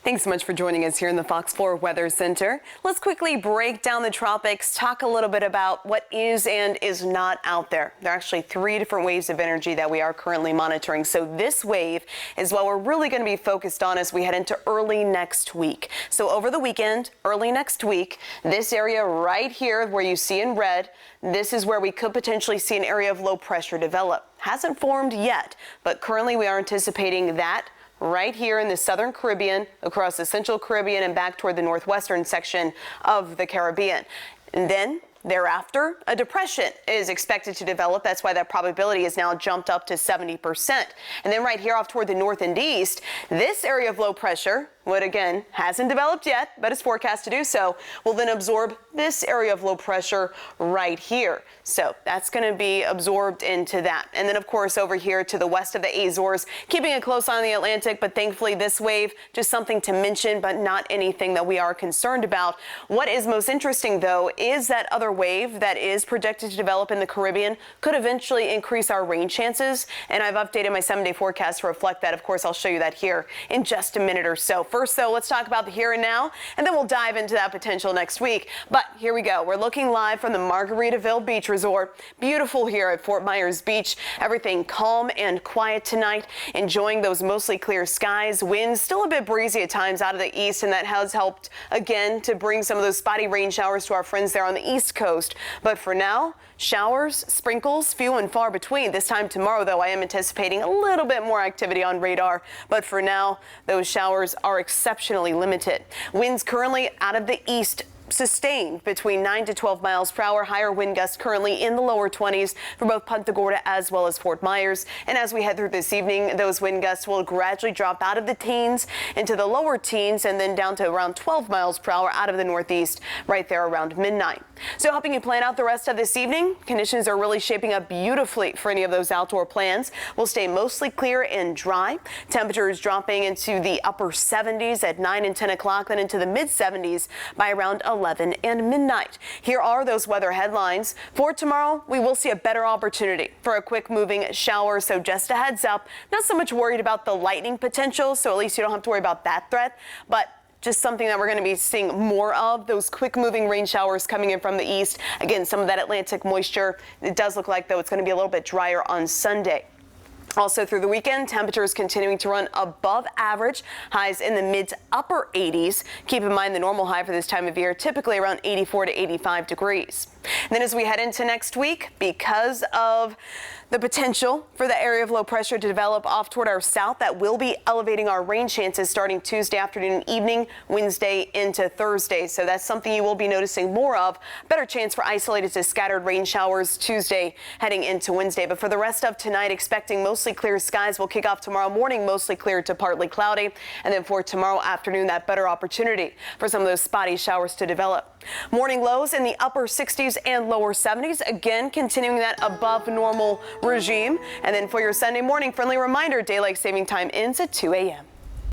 Thanks so much for joining us here in the Fox 4 Weather Center. Let's quickly break down the tropics, talk a little bit about what is and is not out there. There are actually 3 different waves of energy that we are currently monitoring. So this wave is what we're really going to be focused on as we head into early next week. So over the weekend, early next week, this area right here where you see in red, this is where we could potentially see an area of low pressure develop. Hasn't formed yet, but currently we are anticipating that right here in the southern Caribbean, across the central Caribbean and back toward the northwestern section of the Caribbean. And then thereafter, a depression is expected to develop. That's why that probability is now jumped up to 70%. And then right here off toward the north and east, this area of low pressure, what again hasn't developed yet, but is forecast to do so, will then absorb this area of low pressure right here. So that's going to be absorbed into that. And then, of course, over here to the west of the Azores, keeping a close eye on the Atlantic. But thankfully, this wave, just something to mention, but not anything that we are concerned about. What is most interesting, though, is that other wave that is projected to develop in the Caribbean could eventually increase our rain chances. And I've updated my 7-day forecast to reflect that. Of course, I'll show you that here in just a minute or so. First, though, let's talk about the here and now, and then we'll dive into that potential next week. But here we go. We're looking live from the Margaritaville Beach Resort. Beautiful here at Fort Myers Beach. Everything calm and quiet tonight. Enjoying those mostly clear skies. Winds still a bit breezy at times out of the east, and that has helped again to bring some of those spotty rain showers to our friends there on the East Coast. But for now, showers, sprinkles, few and far between. This time tomorrow, though, I am anticipating a little bit more activity on radar. But for now, those showers are exceptionally limited. Winds currently out of the east sustained between 9 to 12 miles per hour. Higher wind gusts currently in the lower 20s for both Punta Gorda as well as Fort Myers. And as we head through this evening, those wind gusts will gradually drop out of the teens into the lower teens and then down to around 12 miles per hour out of the northeast right there around midnight. So helping you plan out the rest of this evening, conditions are really shaping up beautifully for any of those outdoor plans. We'll stay mostly clear and dry. Temperatures dropping into the upper 70s at 9 and 10 o'clock, then into the mid 70s by around 11 and midnight. Here are those weather headlines. For tomorrow, we will see a better opportunity for a quick moving shower. So just a heads up, not so much worried about the lightning potential. So at least you don't have to worry about that threat, but just something that we're going to be seeing more of, those quick moving rain showers coming in from the east. Again, some of that Atlantic moisture. It does look like, though, it's going to be a little bit drier on Sunday. Also through the weekend, temperatures continuing to run above average, highs in the mid to upper 80s. Keep in mind the normal high for this time of year, typically around 84 to 85 degrees. And then as we head into next week, because of the potential for the area of low pressure to develop off toward our south, that will be elevating our rain chances starting Tuesday afternoon and evening, Wednesday into Thursday. So that's something you will be noticing more of. Better chance for isolated to scattered rain showers Tuesday heading into Wednesday. But for the rest of tonight, expecting mostly clear skies. Will kick off tomorrow morning, mostly clear to partly cloudy. And then for tomorrow afternoon, that better opportunity for some of those spotty showers to develop. Morning lows in the upper 60s and lower 70s. Again, continuing that above normal regime. And then for your Sunday morning, friendly reminder, daylight saving time ends at 2 a.m.